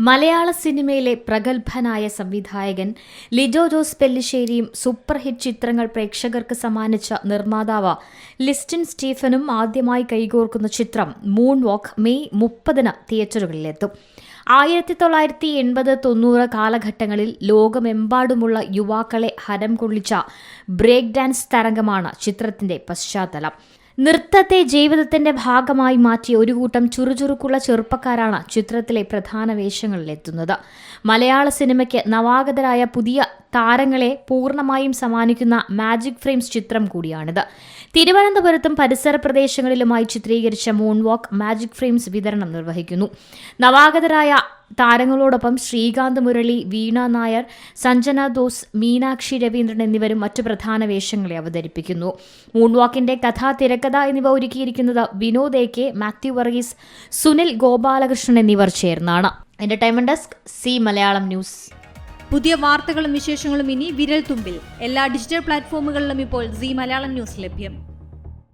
മലയാള സിനിമയിലെ പ്രഗത്ഭനായ സംവിധായകൻ ലിജോ ജോസ് പെല്ലിശ്ശേരിയും സൂപ്പർ ഹിറ്റ് ചിത്രങ്ങൾ പ്രേക്ഷകർക്ക് സമ്മാനിച്ച നിർമ്മാതാവ് ലിസ്റ്റിൻ സ്റ്റീഫനും ആദ്യമായി കൈകോർക്കുന്ന ചിത്രം മൂൺ വാക്ക് മെയ് 30-ന് തിയേറ്ററുകളിലെത്തും. 1980-90 കാലഘട്ടങ്ങളിൽ ലോകമെമ്പാടുമുള്ള യുവാക്കളെ ഹരം കൊള്ളിച്ച ബ്രേക്ക് ഡാൻസ് തരംഗമാണ് ചിത്രത്തിന്റെ പശ്ചാത്തലം. നൃത്തത്തെ ജീവിതത്തിന്റെ ഭാഗമായി മാറ്റിയ ഒരു കൂട്ടം ചുറുചുറുക്കുള്ള ചെറുപ്പക്കാരാണ് ചിത്രത്തിലെ പ്രധാന വേഷങ്ങളിലെത്തുന്നത്. മലയാള സിനിമയ്ക്ക് നവാഗതരായ പുതിയ താരങ്ങളെ പൂർണ്ണമായും സമ്മാനിക്കുന്ന മാജിക് ഫ്രെയിംസ് ചിത്രം കൂടിയാണിത്. തിരുവനന്തപുരത്തും പരിസര പ്രദേശങ്ങളിലുമായി ചിത്രീകരിച്ച മൂൺ വാക്ക് മാജിക് ഫ്രെയിംസ് വിതരണം നിർവഹിക്കുന്നു. നവാഗതരായ താരങ്ങളോടൊപ്പം ശ്രീകാന്ത് മുരളി, വീണ നായർ, സഞ്ജന ദോസ്, മീനാക്ഷി രവീന്ദ്രൻ എന്നിവരും മറ്റു പ്രധാന വേഷങ്ങളെ അവതരിപ്പിക്കുന്നു. മൂൺവാക്കിന്റെ കഥ, തിരക്കഥ എന്നിവ ഒരുക്കിയിരിക്കുന്നത് വിനോദ് AK, മാത്യു വർഗീസ്, സുനിൽ ഗോപാലകൃഷ്ണൻ എന്നിവർ ചേർന്നാണ്. Entertainment desk, C Malayalam news. പുതിയ വാർത്തകളും വിശേഷങ്ങളും ഇനി വിരൽ തുമ്പിൽ. എല്ലാ ഡിജിറ്റൽ പ്ലാറ്റ്ഫോമുകളിലും ഇപ്പോൾ സി മലയാളം ന്യൂസ് ലഭ്യം.